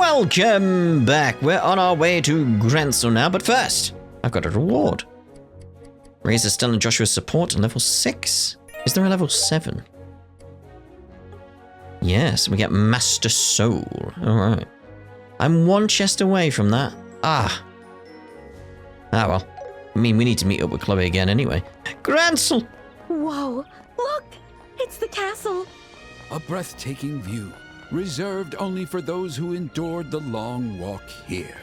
Welcome back. We're on our way to Gransel now, but first, I've got a reward. Raise Estelle and Joshua's support to level 6. Is there a level 7? Yes, we get Master Soul. Alright. I'm one chest away from that. Ah well. I mean, we need to meet up with Chloe again anyway. Gransel! Whoa, look! It's the castle! A breathtaking view, reserved only for those who endured the long walk here.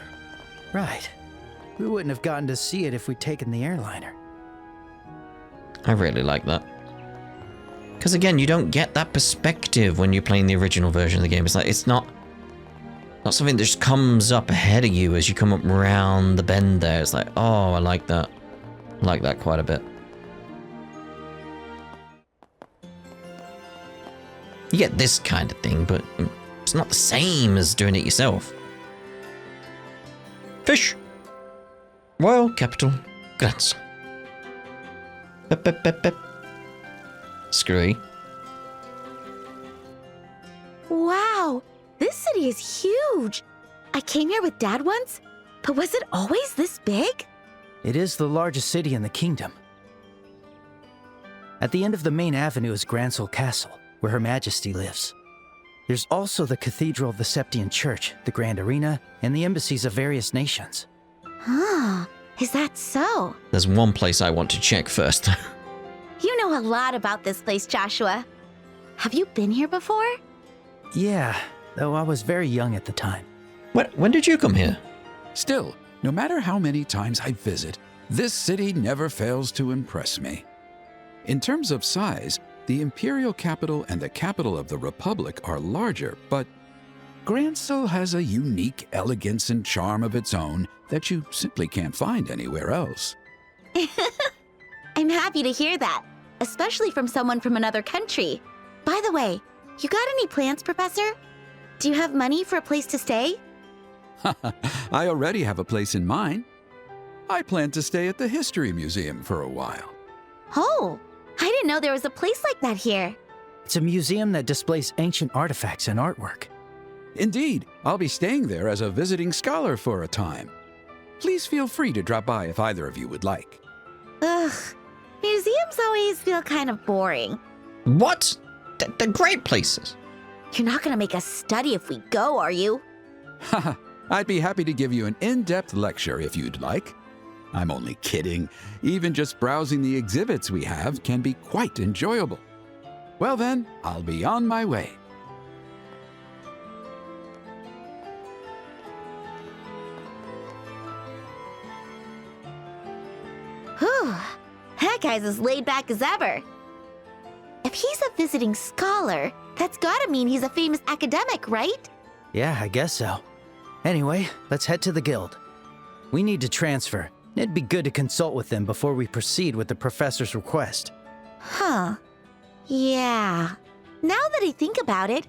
Right. We wouldn't have gotten to see it if we'd taken the airliner. I really like that. Because again, you don't get that perspective when you're playing the original version of the game. It's like, it's not something that just comes up ahead of you as you come up around the bend there. It's like, oh, I like that. I like that quite a bit. You get this kind of thing, but it's not the same as doing it yourself. Fish! Royal Capital, Gransel. Bep, bep, bep, bep. Screwy. Wow, this city is huge! I came here with Dad once, but was it always this big? It is the largest city in the kingdom. At the end of the main avenue is Gransel Castle, where Her Majesty lives. There's also the Cathedral of the Septian Church, the Grand Arena, and the embassies of various nations. Huh, is that so? There's one place I want to check first. You know a lot about this place, Joshua. Have you been here before? Yeah, though I was very young at the time. When did you come here? Still, no matter how many times I visit, this city never fails to impress me. In terms of size, the imperial capital and the capital of the Republic are larger, but Gransel has a unique elegance and charm of its own that you simply can't find anywhere else. I'm happy to hear that, especially from someone from another country. By the way, you got any plans, Professor? Do you have money for a place to stay? I already have a place in mind. I plan to stay at the History Museum for a while. Oh, I didn't know there was a place like that here. It's a museum that displays ancient artifacts and artwork. Indeed, I'll be staying there as a visiting scholar for a time. Please feel free to drop by if either of you would like. Ugh, museums always feel kind of boring. What? They're great places. You're not gonna make us study if we go, are you? Haha, I'd be happy to give you an in-depth lecture if you'd like. I'm only kidding. Even just browsing the exhibits we have can be quite enjoyable. Well then, I'll be on my way. Whew, that guy's as laid back as ever. If he's a visiting scholar, that's gotta mean he's a famous academic, right? Yeah, I guess so. Anyway, let's head to the guild. We need to transfer. It'd be good to consult with them before we proceed with the professor's request. Huh. Yeah. Now that I think about it,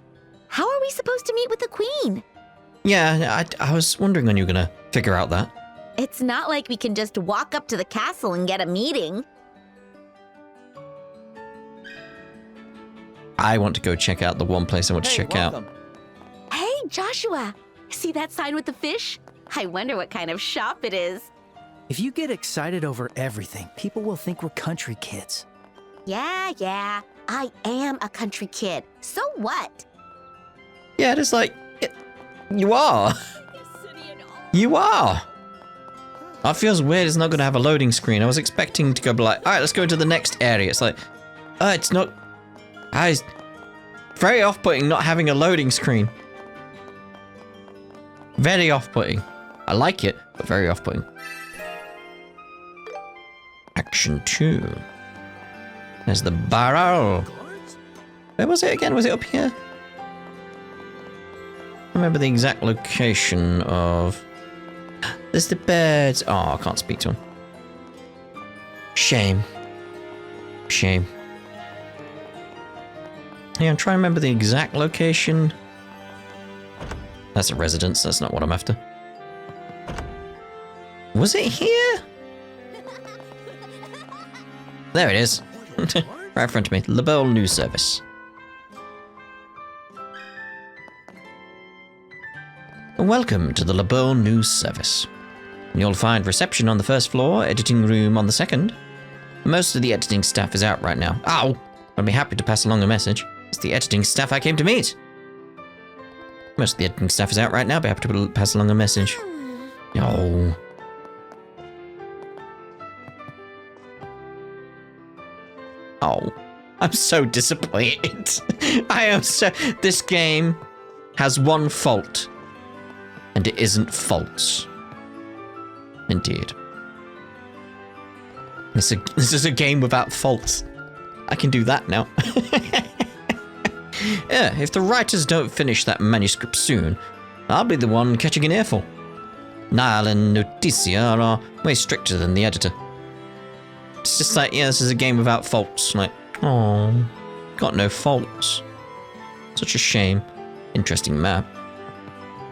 how are we supposed to meet with the queen? Yeah, I was wondering when you were gonna figure out that. It's not like we can just walk up to the castle and get a meeting. I want to go check out the one place I want to check out. Hey, Joshua! See that sign with the fish? I wonder what kind of shop it is. If you get excited over everything, people will think we're country kids. Yeah. I am a country kid. So what? Yeah, it's like, you are. You are. That feels weird. It's not going to have a loading screen. I was expecting to go be like, all right, let's go to the next area. It's like, it's not. It's very off-putting not having a loading screen. Very off-putting. I like it, but very off-putting. Action 2. There's the barrel. Where was it again? Was it up here? I remember the exact location of... There's the birds. Oh, I can't speak to him. Shame. Shame. Yeah, I'm trying to remember the exact location. That's a residence. That's not what I'm after. Was it here? There it is. Right in front of me. Liberl News Service. Welcome to the Liberl News Service. You'll find reception on the first floor, editing room on the second. Most of the editing staff is out right now. Ow! I'd be happy to pass along a message. It's the editing staff I came to meet. Most of the editing staff is out right now, but I have to pass along a message. Oh. Oh. I'm so disappointed. I am so... This game has one fault. And it isn't false. Indeed. This is a game without faults. I can do that now. Yeah, if the writers don't finish that manuscript soon, I'll be the one catching an earful. Niall and Noticia are way stricter than the editor. It's just like, yeah, this is a game without faults. Like, oh, got no faults. Such a shame. Interesting map.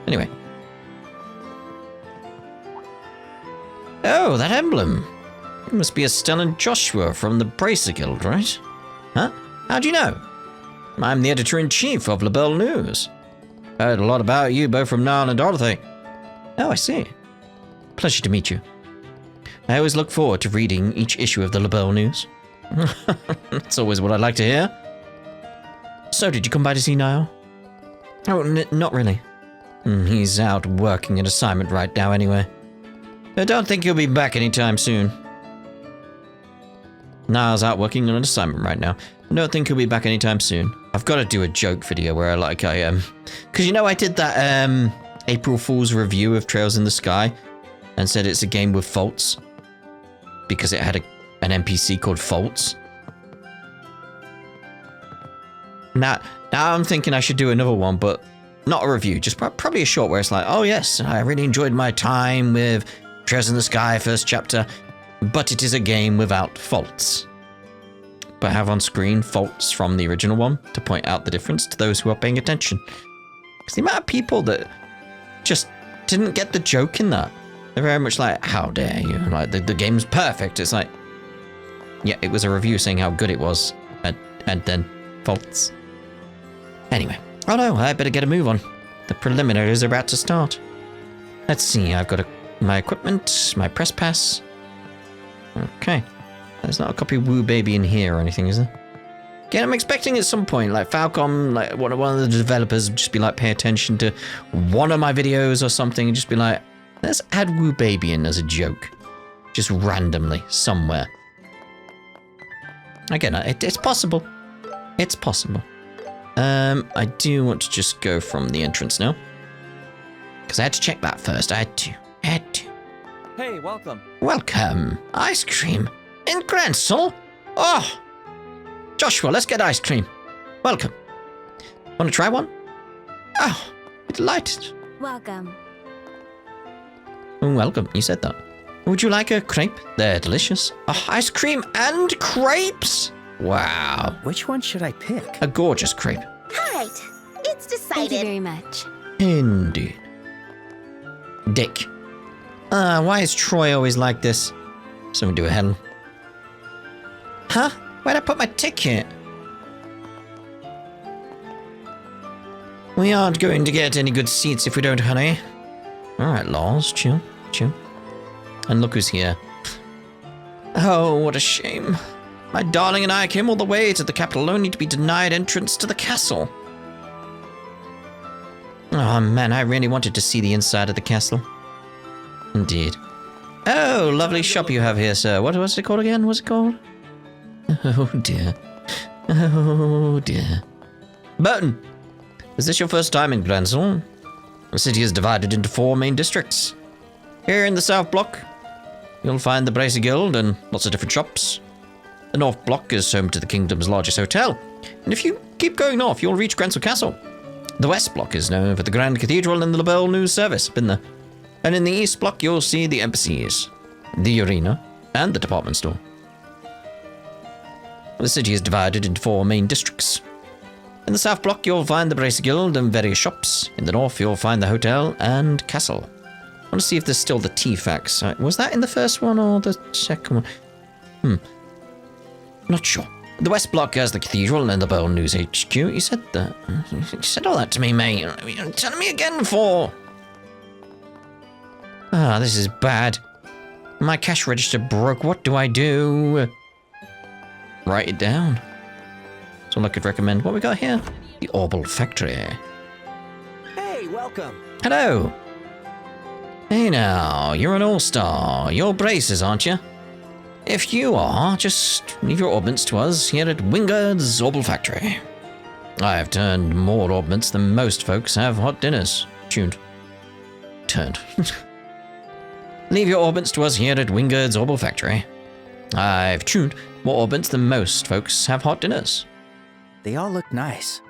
Anyway. Oh, that emblem. It must be Estelle and Joshua from the Bracer Guild, right? Huh? How'd you know? I'm the editor-in-chief of Liberl News. Heard a lot about you both from Niall and Dorothy. Oh, I see. Pleasure to meet you. I always look forward to reading each issue of the Liberl News. That's always what I like to hear. So, did you come by to see Niall? Oh, not really. He's out working an assignment right now anyway. I don't think he'll be back anytime soon. Niall's out working on an assignment right now. I don't think he'll be back anytime soon. I've got to do a joke video where because you know I did that April Fool's review of Trails in the Sky and said it's a game with faults because it had an NPC called Faults. Now I'm thinking I should do another one, but not a review, just probably a short where it's like, oh yes, I really enjoyed my time with Trails in the Sky first chapter, but it is a game without faults. But have on screen faults from the original one to point out the difference to those who are paying attention. Because the amount of people that just didn't get the joke in that, they're very much like, how dare you? Like, the game's perfect. It's like, yeah, it was a review saying how good it was, and then faults. Anyway, oh no, I better get a move on. The preliminaries are about to start. Let's see, I've got my equipment, my press pass. Okay. There's not a copy of Woo Baby in here or anything, is there? Again, I'm expecting at some point, like Falcom, like one of the developers would just be like, pay attention to one of my videos or something and just be like, let's add Woo Baby in as a joke. Just randomly, somewhere. Again, it's possible. It's possible. I do want to just go from the entrance now. Because I had to check that first. I had to. Hey, welcome. Welcome. Ice cream. In Gransel? Oh! Joshua, let's get ice cream. Welcome. Want to try one? Oh, delighted. Welcome. Welcome, you said that. Would you like a crepe? They're delicious. Oh, ice cream and crepes? Wow. Which one should I pick? A gorgeous crepe. All right, it's decided. Thank you very much. Indeed. Dick. Why is Troy always like this? Someone do a Helen. Huh? Where'd I put my ticket? We aren't going to get any good seats if we don't, honey. Alright, Laws, chill. And look who's here. Oh, what a shame. My darling and I came all the way to the capital only to be denied entrance to the castle. Oh man, I really wanted to see the inside of the castle. Indeed. Oh, lovely shop you have here, sir. What's it called again? What's it called? Oh dear. Oh dear. Burton, is this your first time in Gransel? The city is divided into 4 main districts. Here in the South Block, you'll find the Bracer Guild and lots of different shops. The North Block is home to the kingdom's largest hotel, and if you keep going north, you'll reach Gransel Castle. The West Block is known for the Grand Cathedral and the Liberl News Service. Been there. And in the East Block, you'll see the embassies, the arena, and the department store. The city is divided into 4 main districts. In the South Block, you'll find the Bracer Guild and various shops. In the North, you'll find the hotel and castle. I want to see if there's still the T-Fax. Was that in the first one or the second one? Not sure. The West Block has the cathedral and the Liberl News HQ. You said that. You said all that to me, mate. You're telling me again for... Ah, this is bad. My cash register broke. What do I do? Write it down. That's all I could recommend. What we got here? The Orbital Factory. Hey, welcome. Hello. Hey now, you're an all-star. You're braces, aren't you? If you are, just leave your orbments to us here at Wingard's Orbital Factory. I have turned more orbments than most folks have hot dinners. Tuned. Turned. Leave your orbments to us here at Wingard's Orbital Factory. I've tuned more orbments than most folks have hot dinners. They all look nice.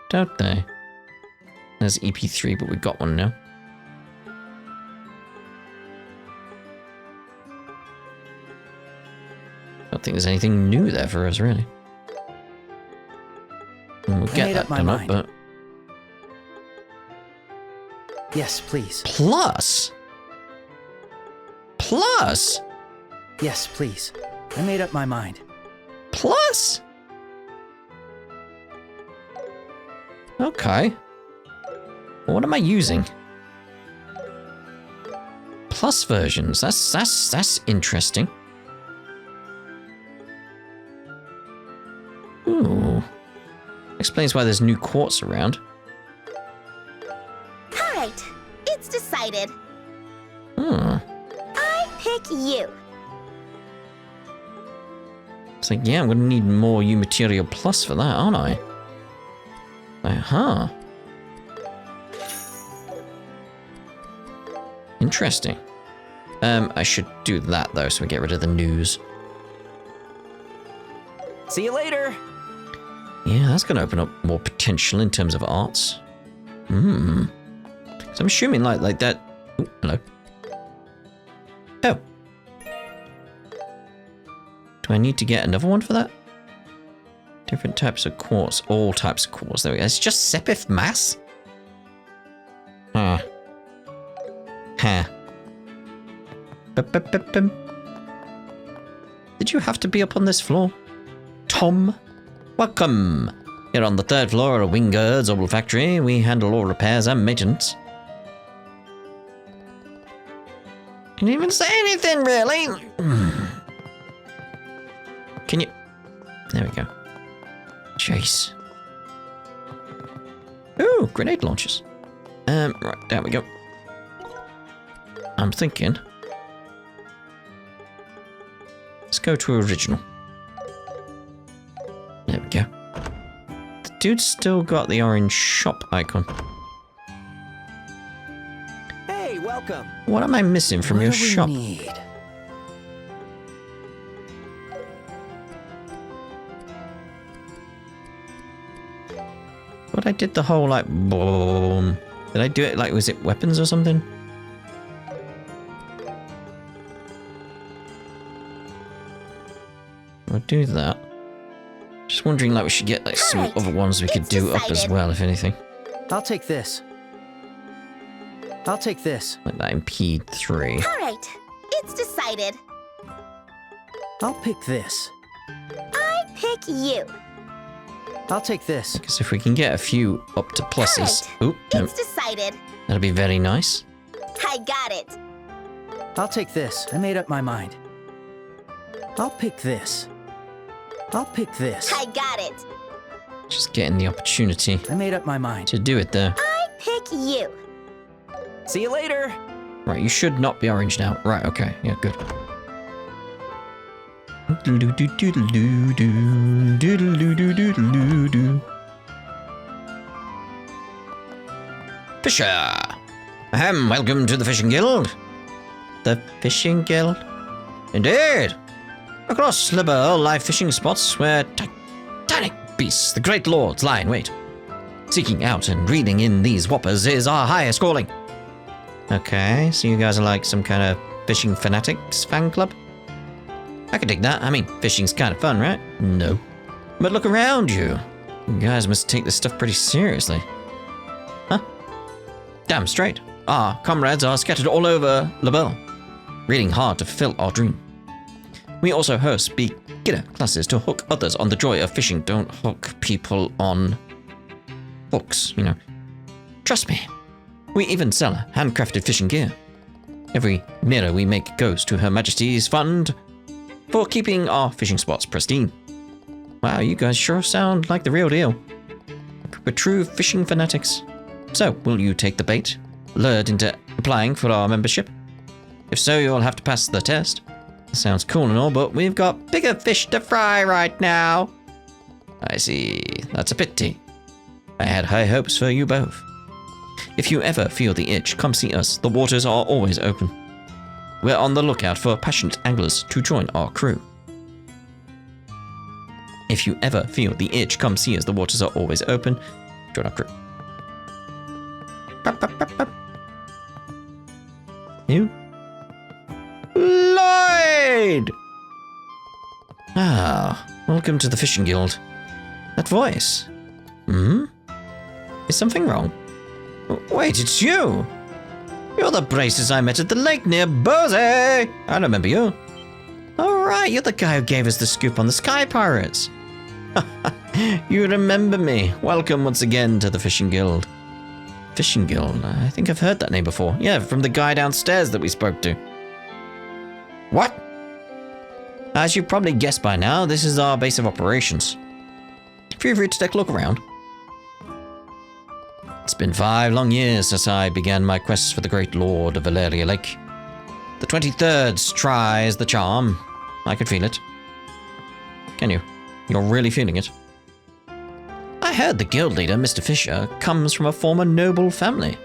Don't they? There's EP3, but we've got one now. Don't think there's anything new there for us, really. And we'll get that done up, but... Yes, please. Plus? Plus? Yes, please. I made up my mind. Plus? Okay. What am I using? Plus versions. That's interesting. Ooh. Explains why there's new quartz around. Alright, it's decided. Hmm. I pick you. It's like, yeah, I'm gonna need more U material plus for that, aren't I? Uh-huh. Interesting. I should do that though, so we get rid of the news. See you later. Yeah, that's gonna open up more potential in terms of arts. Hmm. So I'm assuming like that. Ooh, hello. Oh. Do I need to get another one for that? Different types of quartz, all types of quartz. There we go. It's just Sepith mass? Huh. Huh. Bum. Did you have to be up on this floor? Tom? Welcome. You're on the 3rd floor of Wingard's Orbital Factory. We handle all repairs and maintenance. Didn't even say anything, really. Can you... There we go. Chase. Ooh, grenade launchers. Right, there we go. I'm thinking. Let's go to original. There we go. The dude's still got the orange shop icon. Hey, welcome. What am I missing from your shop? What do we need? But I did the whole like boom. Did I do it like, was it weapons or something? I'll do that. Just wondering like we should get like some Alright, other ones we could it's do up as decided. well, if anything. I'll take this. I'll take this. Like that MP3. Alright, it's decided. I'll pick this. I pick you. I'll take this. Because if we can get a few up to pluses. Alright, Oop, no, it's decided. that'll be very nice. I got it. I'll take this. I made up my mind. I'll pick this. I'll pick this. I got it. Just getting the opportunity I made up my mind. to do it there. I pick you. See you later. Right, you should not be orange now. Right, okay, yeah, good. Fisher! Ahem, welcome to the Fishing Guild. The Fishing Guild? Indeed! Across Liberl lie fishing spots where titanic beasts, the great lords, lie in wait. Seeking out and reeling in these whoppers is our highest calling. Okay, so you guys are like some kind of fishing fanatics fan club? I can dig that. I mean, fishing's kind of fun, right? No. But look around you. You guys must take this stuff pretty seriously. Huh? Damn straight. Our comrades are scattered all over Liberl, reading hard to fulfill our dream. We also host beginner classes to hook others on the joy of fishing. Don't hook people on hooks, you know. Trust me. We even sell handcrafted fishing gear. Every mirror we make goes to Her Majesty's fund for keeping our fishing spots pristine. Wow, you guys sure sound like the real deal. We're true fishing fanatics. So, will you take the bait, lured into applying for our membership? If so, you'll have to pass the test. Sounds cool and all, but we've got bigger fish to fry right now. I see. That's a pity. I had high hopes for you both. If you ever feel the itch, come see us. The waters are always open. We're on the lookout for passionate anglers to join our crew. If you ever feel the itch, come see us. The waters are always open. Join our crew. You? Lloyd! Ah, welcome to the Fishing Guild. That voice. Is something wrong? Wait, it's you! You're the braces I met at the lake near Bose! I remember you. Oh right, you're the guy who gave us the scoop on the Sky Pirates. You remember me. Welcome once again to the Fishing Guild. Fishing Guild? I think I've heard that name before. Yeah, from the guy downstairs that we spoke to. What? As you probably guessed by now, this is our base of operations. Feel free to take a look around. It's been 5 long years since I began my quest for the great lord of Valeria Lake. The 23rd tries the charm. I can feel it. Can you? You're really feeling it? I heard the guild leader, Mr. Fisher, comes from a former noble family.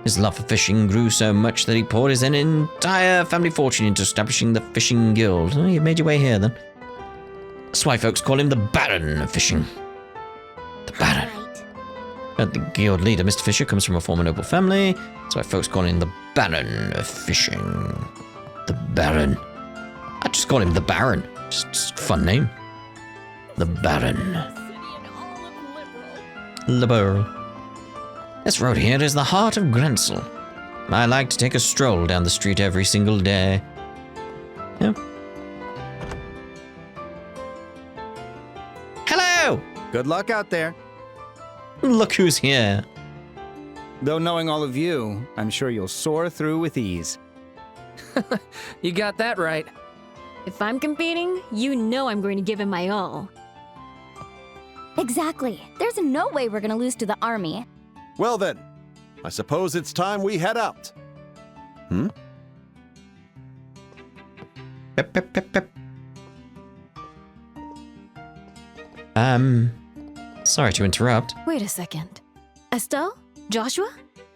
His love for fishing grew so much that he poured his entire family fortune into establishing the Fishing Guild. Oh, you made your way here, then. That's why folks call him the Baron of Fishing. The Baron. The guild leader, Mr. Fisher, comes from a former noble family. That's why folks call him the Baron of Fishing. The Baron. I just call him the Baron. Just a fun name. The Baron. Liberl. This road here is the heart of Gransel. I like to take a stroll down the street every single day. Yeah. Hello! Good luck out there. Look who's here. Though knowing all of you, I'm sure you'll soar through with ease. You got that right. If I'm competing, you know I'm going to give him my all. Exactly. There's no way we're gonna lose to the army. Well then, I suppose it's time we head out. Pep, pep, pep, pep. Sorry to interrupt. Wait a second. Estelle? Joshua?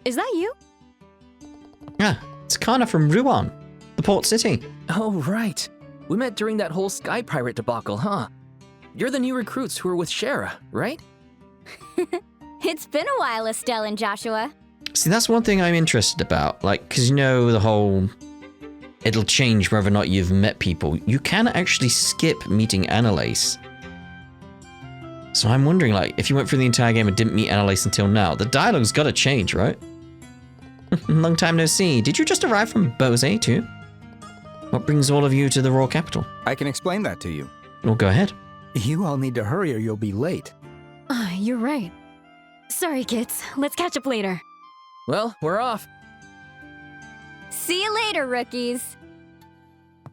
Is that you? Ah, it's Kana from Ruan, the port city. Oh, right. We met during that whole Sky Pirate debacle, huh? You're the new recruits who were with Shara, right? It's been a while, Estelle and Joshua. See, that's one thing I'm interested about. Like, because you know the whole... It'll change whether or not you've met people. You can actually skip meeting Annalise. So I'm wondering, like, if you went through the entire game and didn't meet Annalise until now, the dialogue's got to change, right? Long time no see. Did you just arrive from Bose, too? What brings all of you to the royal capital? I can explain that to you. Well, go ahead. You all need to hurry or you'll be late. You're right. Sorry, kids. Let's catch up later. Well, we're off. See you later, rookies.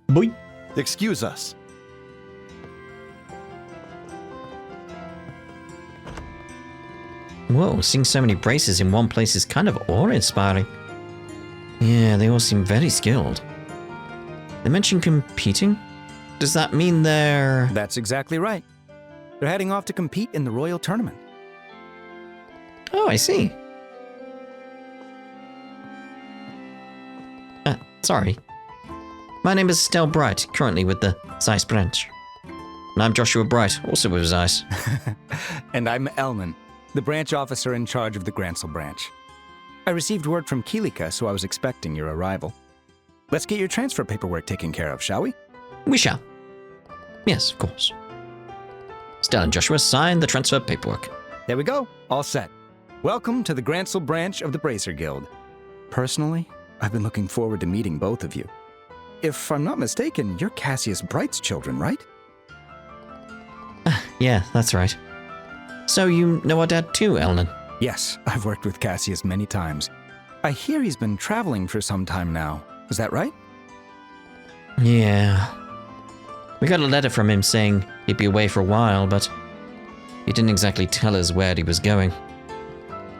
Boy. Excuse us. Whoa, seeing so many braces in one place is kind of awe-inspiring. Yeah, they all seem very skilled. They mentioned competing? Does that mean they're... That's exactly right. They're heading off to compete in the royal tournament. Oh, I see. Sorry. My name is Estelle Bright, currently with the Zeiss branch. And I'm Joshua Bright, also with Zeiss. And I'm Elman, the branch officer in charge of the Gransel branch. I received word from Kilika, so I was expecting your arrival. Let's get your transfer paperwork taken care of, shall we? We shall. Yes, of course. Estelle and Joshua signed the transfer paperwork. There we go, all set. Welcome to the Gransel branch of the Bracer Guild. Personally, I've been looking forward to meeting both of you. If I'm not mistaken, you're Cassius Bright's children, right? Yeah, that's right. So you know our dad too, Elnan? Yes, I've worked with Cassius many times. I hear he's been traveling for some time now. Is that right? Yeah. We got a letter from him saying he'd be away for a while, but he didn't exactly tell us where he was going.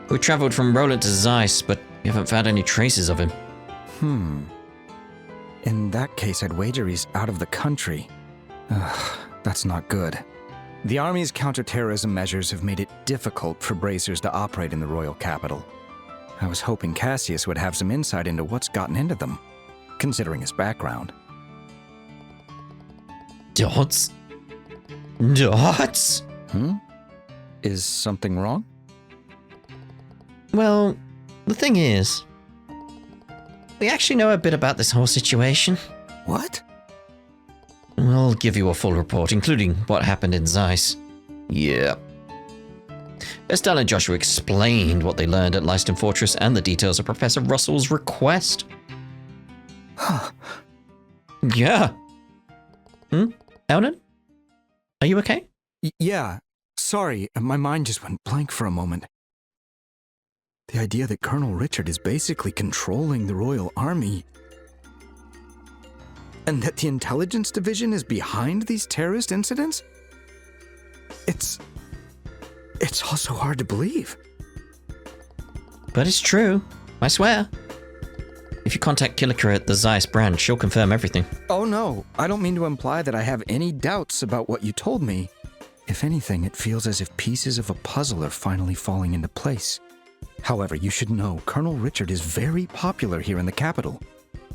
We traveled from Rolent to Zeiss, but we haven't found any traces of him. In that case, I'd wager he's out of the country. Ugh, that's not good. The Army's counterterrorism measures have made it difficult for bracers to operate in the royal capital. I was hoping Cassius would have some insight into what's gotten into them, considering his background. Dots? Dots? Is something wrong? Well, the thing is, we actually know a bit about this whole situation. What? We'll give you a full report, including what happened in Zeiss. Yeah. Estelle and Joshua explained what they learned at Leiston Fortress and the details of Professor Russell's request. Huh. Yeah. Elnan? Are you okay? Yeah. Sorry, my mind just went blank for a moment. The idea that Colonel Richard is basically controlling the Royal Army, and that the Intelligence Division is behind these terrorist incidents? It's all so hard to believe. But it's true. I swear. If you contact Killiker at the Zeiss branch, she'll confirm everything. Oh no, I don't mean to imply that I have any doubts about what you told me. If anything, it feels as if pieces of a puzzle are finally falling into place. However, you should know, Colonel Richard is very popular here in the capital.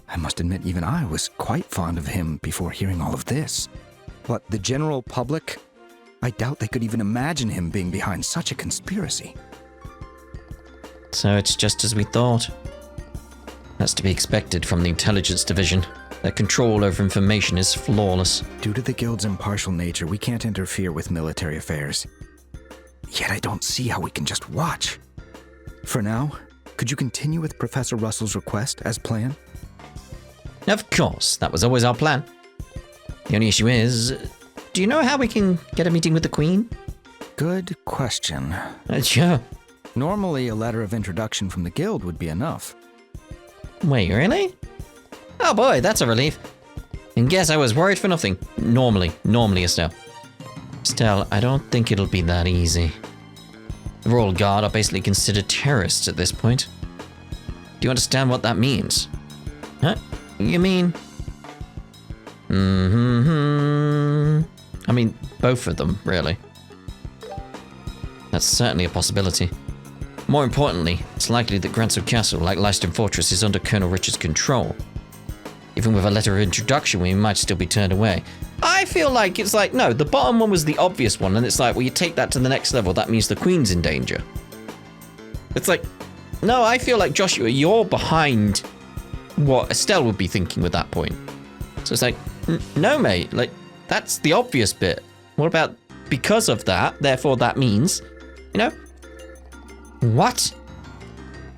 I must admit, even I was quite fond of him before hearing all of this. But the general public, I doubt they could even imagine him being behind such a conspiracy. So it's just as we thought. That's to be expected from the Intelligence Division. Their control over information is flawless. Due to the Guild's impartial nature, we can't interfere with military affairs. Yet I don't see how we can just watch. For now, could you continue with Professor Russell's request as planned? Of course, that was always our plan. The only issue is, do you know how we can get a meeting with the Queen? Good question. Sure. Normally, a letter of introduction from the Guild would be enough. Wait, really? Oh boy, that's a relief. And guess I was worried for nothing. Normally, Estelle. Estelle, I don't think it'll be that easy. The Royal Guard are basically considered terrorists at this point. Do you understand what that means? Huh? You mean? I mean, both of them, really. That's certainly a possibility. More importantly, it's likely that Gransel Castle, like Leiston Fortress, is under Colonel Richard's control. Even with a letter of introduction, we might still be turned away. I feel like it's like, no, the bottom one was the obvious one, and it's like, well, you take that to the next level, that means the Queen's in danger. It's like, no, I feel like, Joshua, you're behind what Estelle would be thinking with that point. So it's like, no, mate, like, that's the obvious bit. What about because of that, therefore that means, you know? What?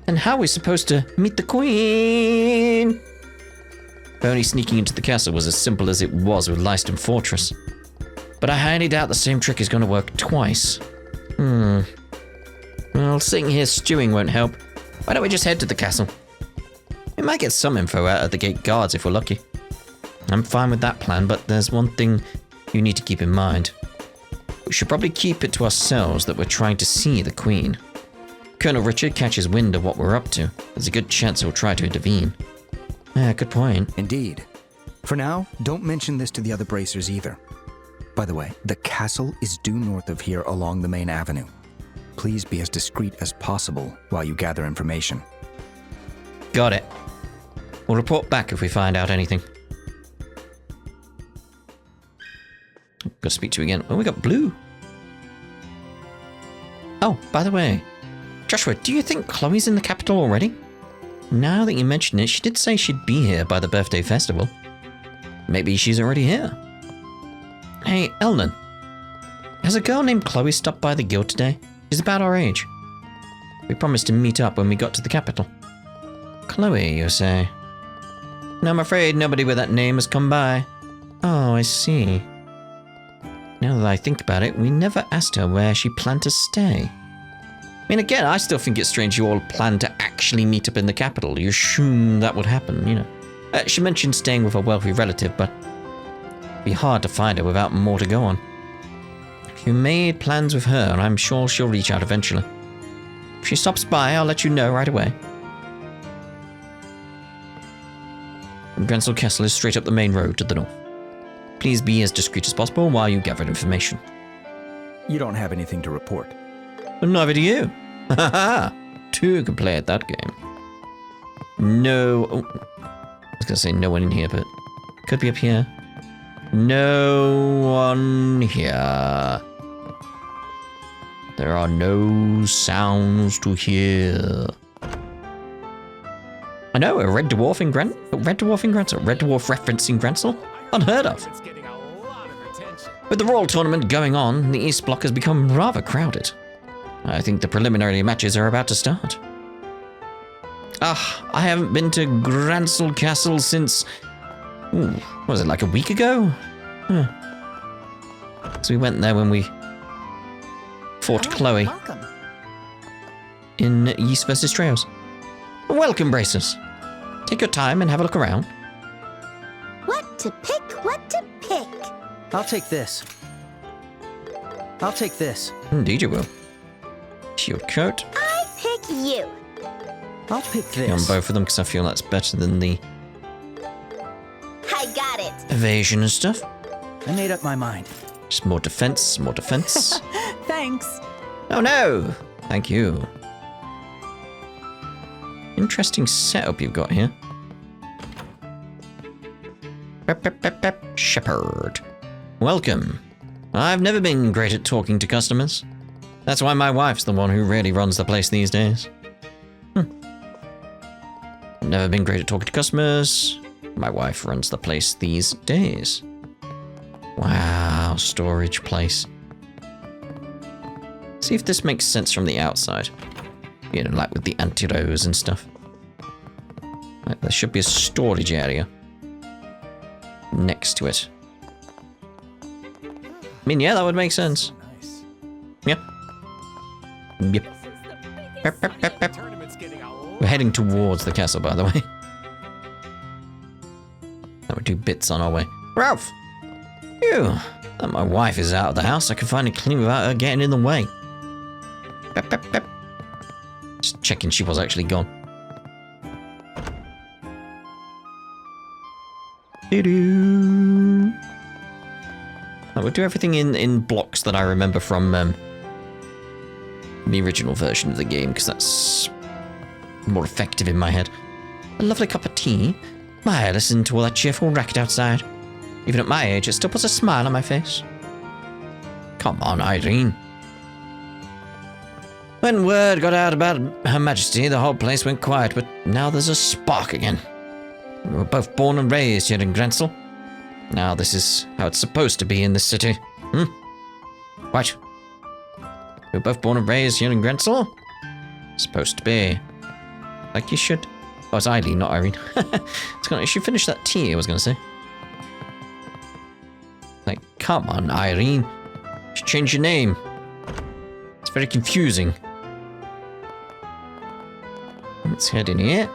And how are we supposed to meet the Queen? If only sneaking into the castle was as simple as it was with Leiston Fortress. But I highly doubt the same trick is going to work twice. Well, sitting here stewing won't help. Why don't we just head to the castle? We might get some info out of the gate guards if we're lucky. I'm fine with that plan, but there's one thing you need to keep in mind. We should probably keep it to ourselves that we're trying to see the Queen. Colonel Richard catches wind of what we're up to. There's a good chance he'll try to intervene. Yeah, good point. Indeed. For now, don't mention this to the other bracers either. By the way, the castle is due north of here along the main avenue. Please be as discreet as possible while you gather information. Got it. We'll report back if we find out anything. Gotta speak to you again. Oh, we got Blue. Oh, by the way, Joshua, do you think Chloe's in the capital already? Now that you mention it, she did say she'd be here by the birthday festival. Maybe she's already here. Hey, Elnan. Has a girl named Chloe stopped by the guild today? She's about our age. We promised to meet up when we got to the capital. Chloe, you say? No, I'm afraid nobody with that name has come by. Oh, I see. Now that I think about it, we never asked her where she planned to stay. mean, again, I still think it's strange you all planned to actually meet up in the capital. You assume that would happen, you know. She mentioned staying with a wealthy relative, but it'd be hard to find her without more to go on. If you made plans with her, I'm sure she'll reach out eventually. If she stops by, I'll let you know right away. Grensel Castle is straight up the main road to the north. Please be as discreet as possible while you gather information. You don't have anything to report. Neither do you. Haha. Two can play at that game. No. Oh, I was gonna say no one in here, but could be up here. No one here. There are no sounds to hear. I know, a red dwarf in Grensel? Red dwarf referencing Grensel? Unheard of. With the Royal Tournament going on, the East Block has become rather crowded. I think the preliminary matches are about to start. I haven't been to Grensel Castle since... Ooh, what was it, like a week ago? So we went there when we fought Chloe Welcome. in Yeast vs. Trails. Welcome, Bracers. Take your time and have a look around. What to pick, what to pick. I'll take this. I'll take this. Indeed you will. Shield coat. I pick you. I'll pick On this. both of them because I feel that's better than the I got it. evasion and stuff. I made up my mind. Just more defense, more defense. Thanks. Oh no! Thank you. Interesting setup you've got here. Shepherd. Welcome. I've never been great at talking to customers. That's why my wife's the one who really runs the place these days. Never been great at talking to customers. My wife runs the place these days. Wow, storage place. See if this makes sense from the outside. You know, like with the anti-rose and stuff. Like, there should be a storage area next to it. I mean, yeah, that would make sense. Yep. Yep. We're heading towards the castle, by the way. That would do bits on our way. Ralph! Phew! That my wife is out of the house, I can finally clean without her getting in the way. Pep, pep, pep. Just checking she was actually gone. Doo-doo. I would do everything in blocks that I remember from the original version of the game, because that's more effective in my head. A lovely cup of tea. My, listen to all that cheerful racket outside. Even at my age, it still puts a smile on my face. Come on, Irene. When word got out about Her Majesty, the whole place went quiet, but now there's a spark again. We were both born and raised here in Grensel. Now this is how it's supposed to be in this city. Right. We were both born and raised here in Grensel. Supposed to be. Like you should. Oh, it's Eileen, not Irene. You should finish that tea, I was gonna say. Like, come on, Irene. You should change your name. It's very confusing. Let's head in here.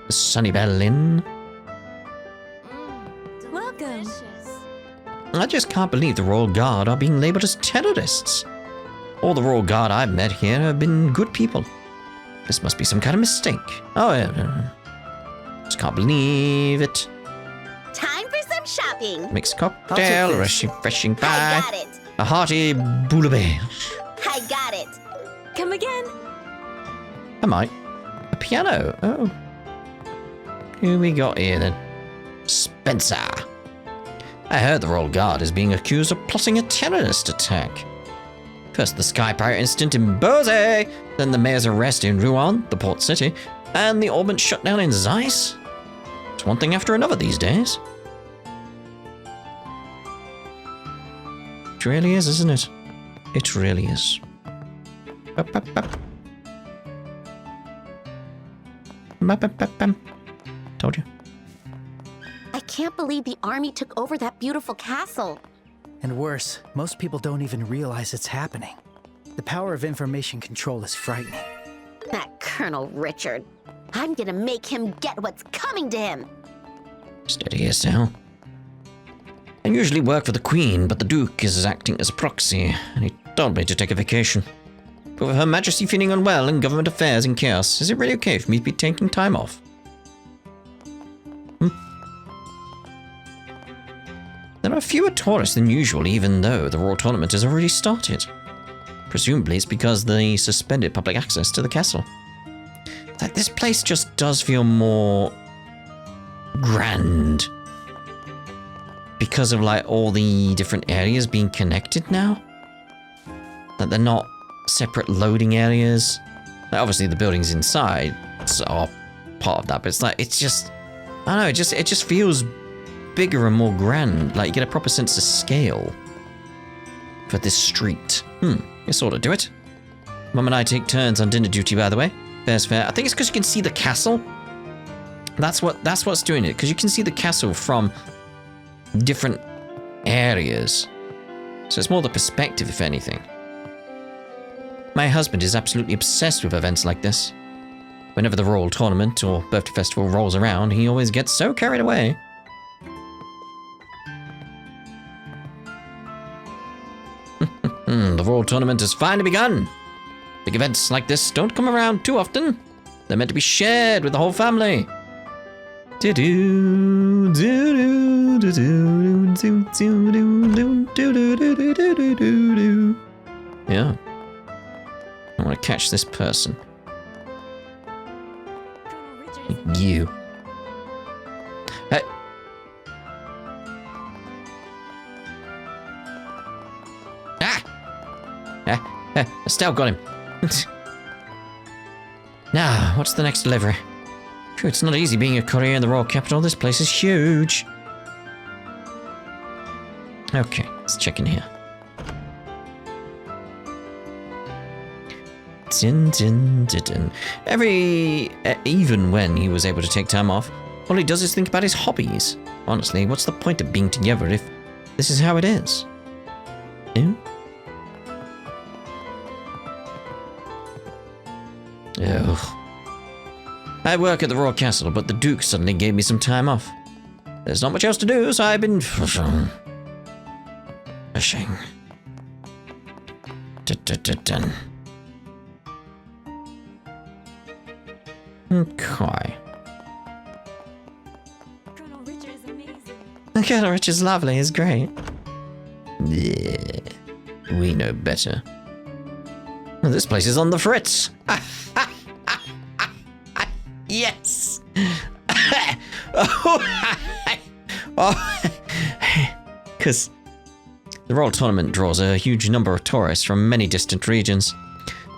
The Sunnybell Inn. Welcome. I just can't believe the Royal Guard are being labelled as terrorists. All the Royal Guard I've met here have been good people. This must be some kind of mistake. Oh, yeah. Just can't believe it. Time for some shopping. Mixed cocktail, refreshing I pie, got it. a hearty bouillabaisse. I got it. Come again. I might. A piano. Oh. Who we got here then? Spencer. I heard the Royal Guard is being accused of plotting a terrorist attack. First the Sky Pirate incident in Bose, then the mayor's arrest in Rouen, the port city, and the Orbit shutdown in Zeiss. It's one thing after another these days. It really is, isn't it? It really is. Up, up, up. Up, up, up, up. Told you. I can't believe the army took over that beautiful castle. And worse, most people don't even realize it's happening. The power of information control is frightening. That Colonel Richard. I'm gonna make him get what's coming to him. Steady, Estelle. I usually work for the Queen, but the Duke is acting as a proxy, and he told me to take a vacation. But with Her Majesty feeling unwell and government affairs in chaos, is it really okay for me to be taking time off? There are fewer tourists than usual, even though the Royal Tournament has already started. Presumably it's because they suspended public access to the castle. Like, this place just does feel more grand. Because of, like, all the different areas being connected now. That they're not separate loading areas. Like, obviously the buildings inside are part of that, but it's like, it's just, I don't know, it just feels bigger and more grand. Like, you get a proper sense of scale for this street. This ought to do it. Mum and I take turns on dinner duty, by the way. Fair's fair. I think it's because you can see the castle. That's what's doing it, because you can see the castle from different areas. So it's more the perspective, if anything. My husband is absolutely obsessed with events like this. Whenever the Royal Tournament or Birthday Festival rolls around, he always gets so carried away. The Royal Tournament has finally begun. Big events like this don't come around too often. They're meant to be shared with the whole family. Yeah. I want to catch this person. You. Hey. Estelle got him. Now, what's the next delivery? Phew, it's not easy being a courier in the royal capital. This place is huge. Okay, let's check in here. Even when he was able to take time off, all he does is think about his hobbies. Honestly, what's the point of being together if this is how it is? No? Ugh. I work at the Royal Castle, but the Duke suddenly gave me some time off. There's not much else to do, so I've been fishing. Okay. Colonel Richard is amazing. Colonel Richard's lovely, he's great. Yeah, we know better. Well, this place is on the fritz. Yes. Because the Royal Tournament draws a huge number of tourists from many distant regions.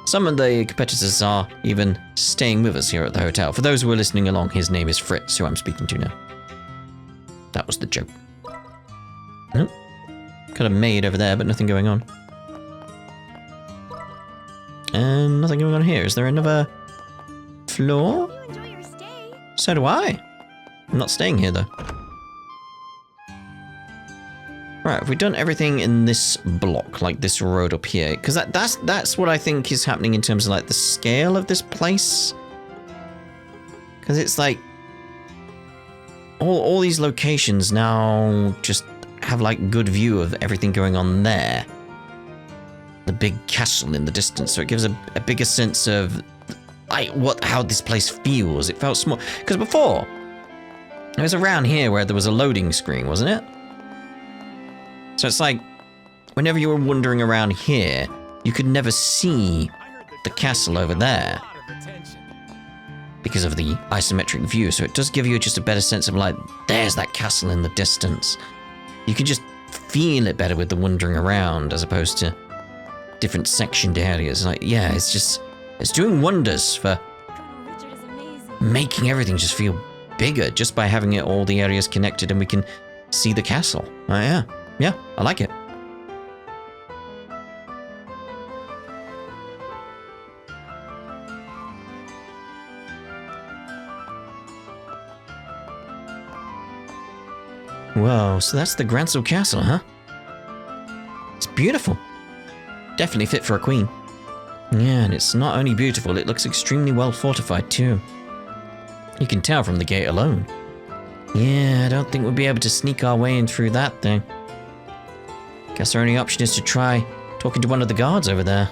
Some of the competitors are even staying with us here at the hotel. For those who are listening along, his name is Fritz, who I'm speaking to now. That was the joke. Nope. Got a maid over there, but nothing going on. And nothing going on here. Is there another floor? You enjoy your stay. So do I. I'm not staying here, though. Right, have we done everything in this block, like this road up here? Because that's what I think is happening in terms of, like, the scale of this place. Because it's like all these locations now just have, like, good view of everything going on there. The big castle in the distance, so it gives a bigger sense of how this place feels. It felt small. Because before, it was around here where there was a loading screen, wasn't it? So it's like, whenever you were wandering around here, you could never see the castle over there because of the isometric view. So it does give you just a better sense of, like, there's that castle in the distance. You can just feel it better with the wandering around as opposed to different sectioned areas. Like, yeah, it's doing wonders for making everything just feel bigger just by having all the areas connected and we can see the castle. Oh, yeah. Yeah, I like it. Whoa, so that's the Grancel Castle, huh? It's beautiful. Definitely fit for a queen. Yeah, and it's not only beautiful, it looks extremely well fortified too. You can tell from the gate alone. Yeah, I don't think we'll be able to sneak our way in through that thing. Guess our only option is to try talking to one of the guards over there.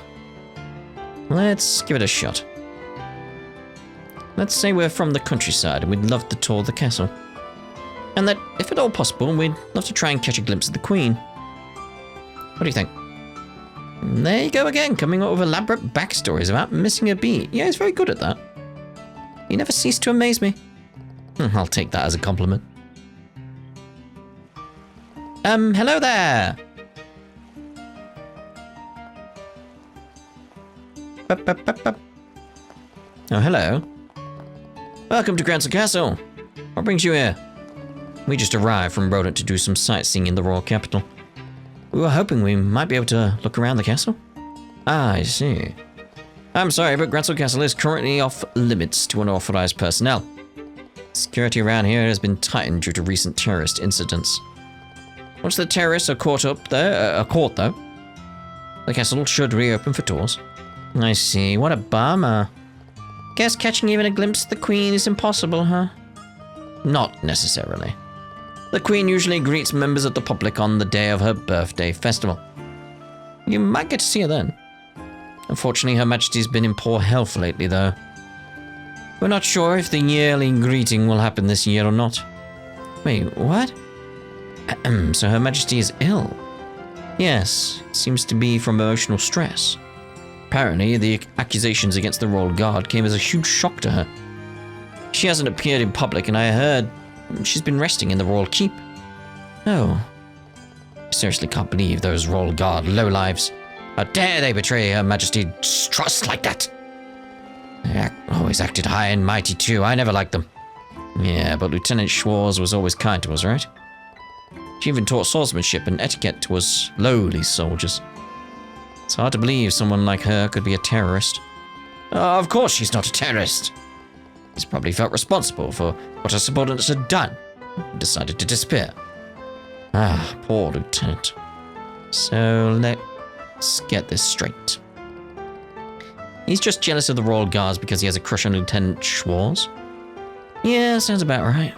Let's give it a shot. Let's say we're from the countryside and we'd love to tour the castle. And that, if at all possible, we'd love to try and catch a glimpse of the Queen. What do you think? There you go again, coming up with elaborate backstories about missing a beat. Yeah, he's very good at that. You never cease to amaze me. I'll take that as a compliment. Hello there! Oh, hello. Welcome to Gransel Castle. What brings you here? We just arrived from Rolent to do some sightseeing in the royal capital. We were hoping we might be able to look around the castle. Ah, I see. I'm sorry, but Gransel Castle is currently off limits to unauthorized personnel. Security around here has been tightened due to recent terrorist incidents. Once the terrorists are caught though, the castle should reopen for tours. I see, what a bummer. Guess catching even a glimpse of the Queen is impossible, huh? Not necessarily. The Queen usually greets members of the public on the day of her birthday festival. You might get to see her then. Unfortunately, Her Majesty's been in poor health lately, though. We're not sure if the yearly greeting will happen this year or not. Wait, what? So Her Majesty is ill? Yes, it seems to be from emotional stress. Apparently, the accusations against the Royal Guard came as a huge shock to her. She hasn't appeared in public, and I heard she's been resting in the Royal Keep. Oh. I seriously can't believe those Royal Guard lowlives. How dare they betray Her Majesty's trust like that? They always acted high and mighty too. I never liked them. Yeah, but Lieutenant Schwartz was always kind to us, right? She even taught swordsmanship and etiquette to us lowly soldiers. It's hard to believe someone like her could be a terrorist. Of course she's not a terrorist. She's probably felt responsible for what her subordinates had done and decided to disappear. Ah, poor Lieutenant. So let's get this straight. He's just jealous of the Royal Guards because he has a crush on Lieutenant Schwartz? Yeah, sounds about right.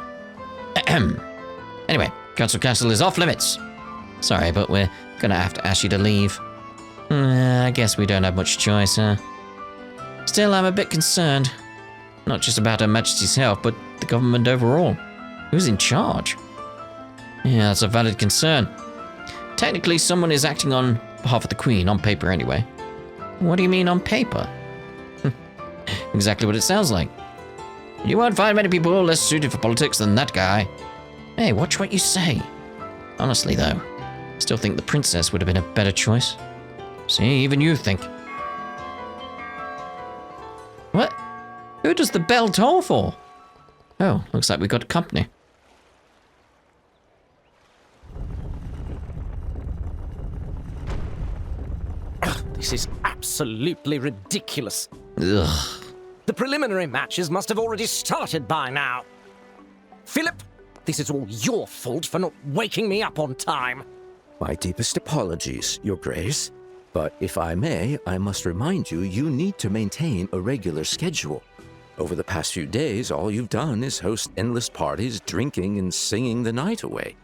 Anyway, Council Castle is off limits. Sorry, but we're gonna have to ask you to leave. I guess we don't have much choice, huh? Still, I'm a bit concerned. Not just about Her Majesty's health, but the government overall. Who's in charge? Yeah, that's a valid concern. Technically, someone is acting on behalf of the Queen, on paper anyway. What do you mean on paper? Exactly what it sounds like. You won't find many people less suited for politics than that guy. Hey, watch what you say. Honestly, though, I still think the princess would have been a better choice. See, even you think. What? Who does the bell toll for? Oh, looks like we got company. This is absolutely ridiculous. Ugh. The preliminary matches must have already started by now. Philip, this is all your fault for not waking me up on time. My deepest apologies, Your Grace. But if I may, I must remind you, you need to maintain a regular schedule. Over the past few days, all you've done is host endless parties, drinking and singing the night away.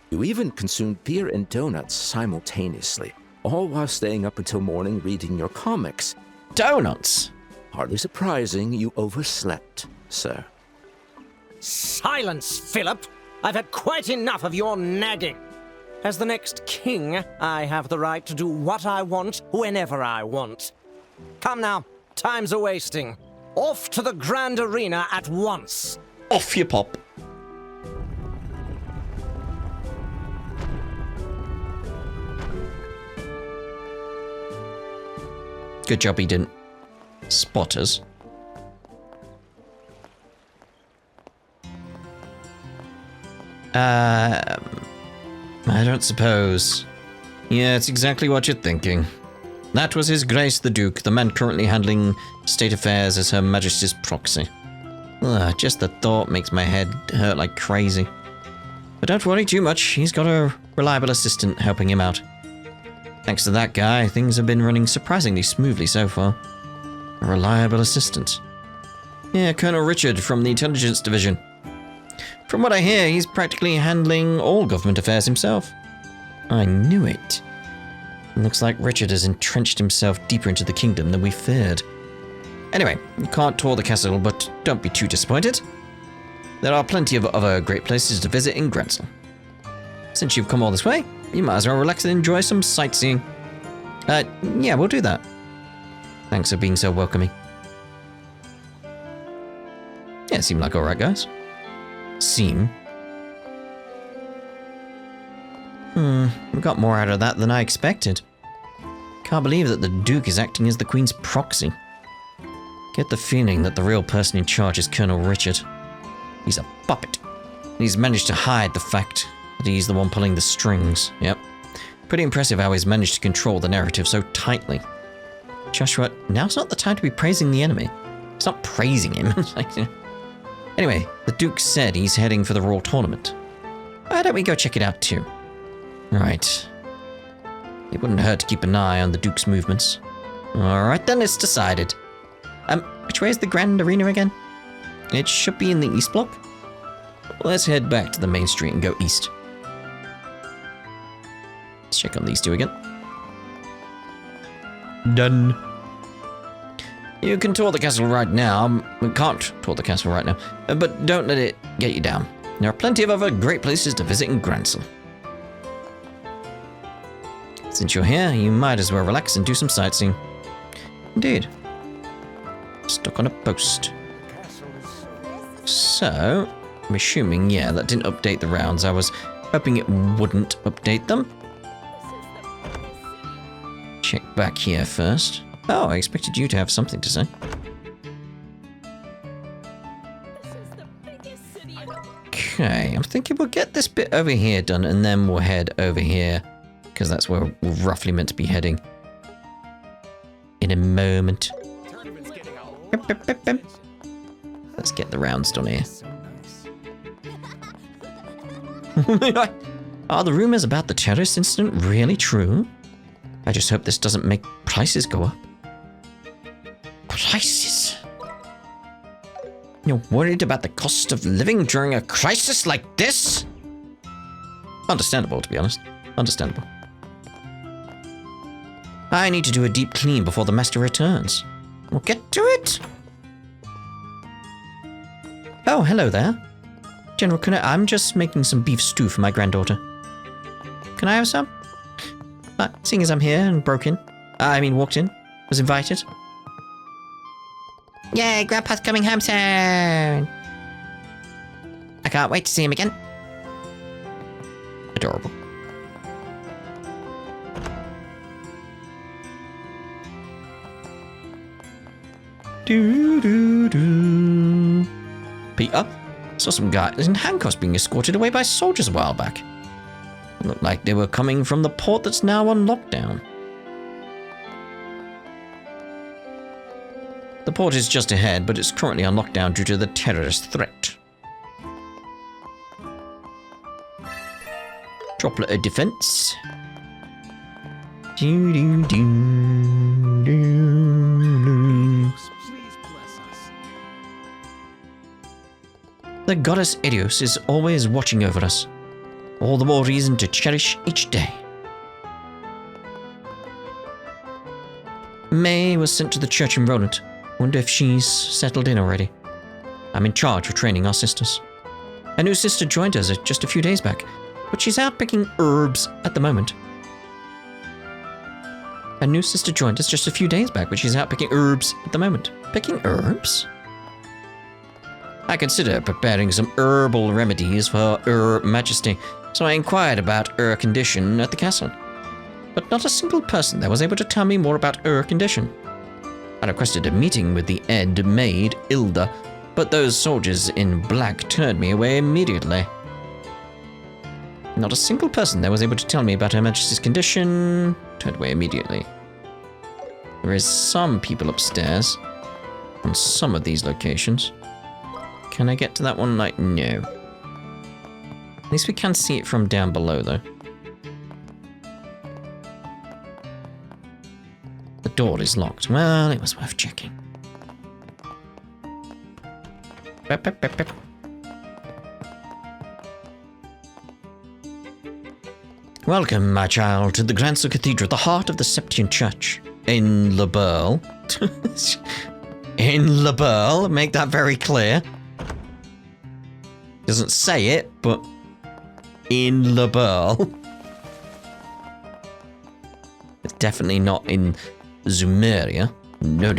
You even consumed beer and donuts simultaneously, all while staying up until morning reading your comics. Donuts? Hardly surprising you overslept, sir. Silence, Philip! I've had quite enough of your nagging. As the next king, I have the right to do what I want, whenever I want. Come now, time's a-wasting. Off to the Grand Arena at once. Off you pop. Good job he didn't spot us. I don't suppose. Yeah, it's exactly what you're thinking. That was His Grace the Duke, the man currently handling state affairs as Her Majesty's proxy. Ugh, just the thought makes my head hurt like crazy. But don't worry too much, he's got a reliable assistant helping him out. Thanks to that guy, things have been running surprisingly smoothly so far. A reliable assistant. Yeah, Colonel Richard from the Intelligence Division. From what I hear, he's practically handling all government affairs himself. I knew it. Looks like Richard has entrenched himself deeper into the kingdom than we feared. Anyway, you can't tour the castle, but don't be too disappointed. There are plenty of other great places to visit in Gransel. Since you've come all this way, you might as well relax and enjoy some sightseeing. Yeah, we'll do that. Thanks for being so welcoming. Yeah, seem like alright, guys. Seem. We got more out of that than I expected. Can't believe that the Duke is acting as the Queen's proxy. Get the feeling that the real person in charge is Colonel Richard. He's a puppet. He's managed to hide the fact that he's the one pulling the strings. Yep. Pretty impressive how he's managed to control the narrative so tightly. Joshua, now's not the time to be praising the enemy. It's not praising him. Anyway, the Duke said he's heading for the Royal Tournament. Why don't we go check it out too? Right. It wouldn't hurt to keep an eye on the Duke's movements. Alright then, it's decided. Which way is the Grand Arena again? It should be in the East Block. Let's head back to the main street and go east. Let's check on these two again. Done. You can tour the castle right now. We can't tour the castle right now, but don't let it get you down. There are plenty of other great places to visit in Gransel. Since you're here, you might as well relax and do some sightseeing. Indeed. Stuck on a post. So, I'm assuming, yeah, that didn't update the rounds. I was hoping it wouldn't update them. Check back here first. Oh, I expected you to have something to say. Okay, I'm thinking we'll get this bit over here done and then we'll head over here, because that's where we're roughly meant to be heading. In a moment. Let's get the rounds done here. Are the rumors about the terrorist incident really true? I just hope this doesn't make prices go up. Prices? You're worried about the cost of living during a crisis like this? Understandable, to be honest. Understandable. I need to do a deep clean before the master returns. We'll get to it. Oh, hello there. General Kunna, I'm just making some beef stew for my granddaughter. Can I have some? Seeing as I'm here and walked in, was invited. Yay, Grandpa's coming home soon. I can't wait to see him again. Adorable. Peter, saw some guys in handcuffs being escorted away by soldiers a while back. It looked like they were coming from the port that's now on lockdown. The port is just ahead, but it's currently on lockdown due to the terrorist threat. Droplet of defense. The goddess Edios is always watching over us. All the more reason to cherish each day. May was sent to the church in Rolent. Wonder if she's settled in already. I'm in charge of training our sisters. A new sister joined us just a few days back, but she's out picking herbs at the moment. A new sister joined us just a few days back, but she's out picking herbs at the moment. Picking herbs? I consider preparing some herbal remedies for Her Majesty, so I inquired about her condition at the castle. But not a single person there was able to tell me more about her condition. I requested a meeting with the Ed maid, Ilda, but those soldiers in black turned me away immediately. Not a single person there was able to tell me about Her Majesty's condition. Turned away immediately. There is some people upstairs on some of these locations. Can I get to that one? Like, no. At least we can see it from down below, though. door is locked. Well, it was worth checking. Beep, beep, beep, beep. Welcome, my child, to the Grancel Cathedral, the heart of the Septian Church. In Liberl. In Liberl, make that very clear. Doesn't say it, but in Liberl. It's definitely not in Zumeria. No.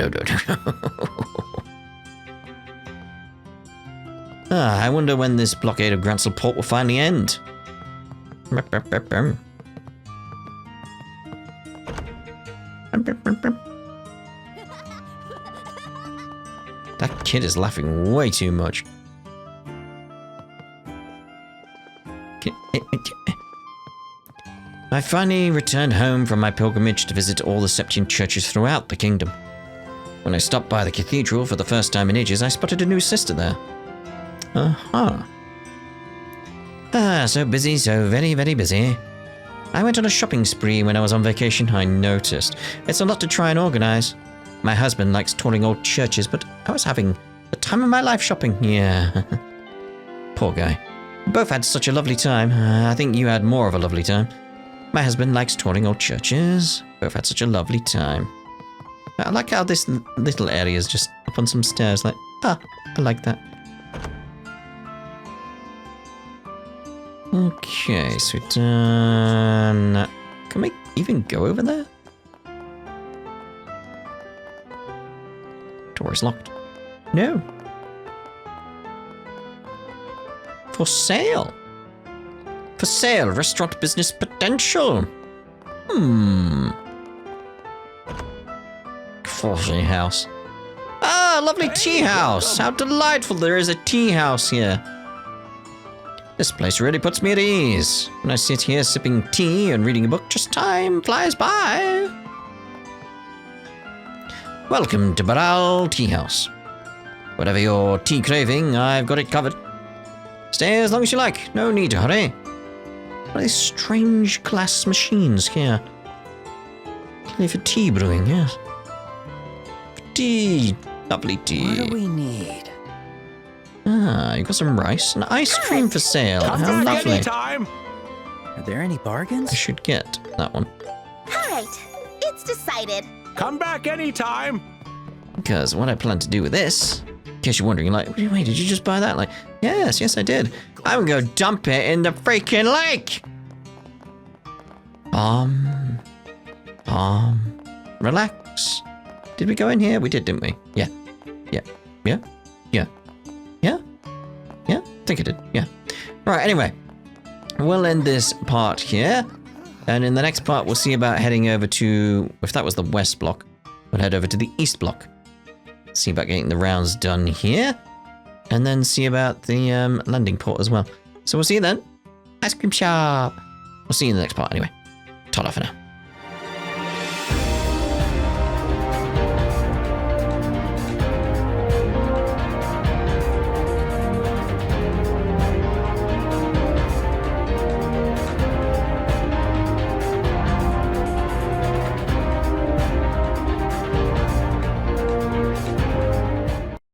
I wonder when this blockade of Grancel Port will finally end. That kid is laughing way too much. I finally returned home from my pilgrimage to visit all the Septian churches throughout the kingdom. When I stopped by the cathedral for the first time in ages, I spotted a new sister there. So busy, so very, very busy. I went on a shopping spree when I was on vacation, I noticed. It's a lot to try and organize. My husband likes touring old churches, but I was having the time of my life shopping. Yeah. Poor guy. We both had such a lovely time. I think you had more of a lovely time. My husband likes touring old churches. Both had such a lovely time. I like how this little area is just up on some stairs. Like, I like that. Okay, so we've done... Can we even go over there? Door is locked. No. For sale. For sale, restaurant business potential. Coffee house. Ah, lovely tea house. How delightful there is a tea house here. This place really puts me at ease. When I sit here sipping tea and reading a book, just time flies by. Welcome to Baral Tea House. Whatever your tea craving, I've got it covered. Stay as long as you like, no need to hurry. What are these strange glass machines here? Clearly for tea brewing, yes. Tea, lovely tea. What do we need? You got some rice and ice cream for sale. How lovely. Anytime. Are there any bargains? I should get that one. Alright, it's decided. Come back anytime. Because what I plan to do with this, in case you're wondering, like, wait, did you just buy that? Like, yes, I did. I'm gonna go dump it in the freaking lake. Relax. Did we go in here? We did, didn't we? Yeah. I think I did. Yeah. Right. Anyway, we'll end this part here, and in the next part, we'll see about heading over to. If that was the west block, we'll head over to the east block. See about getting the rounds done here, and then see about the landing port as well. So we'll see you then. Ice cream shop. We'll see you in the next part anyway. Ta-da for now.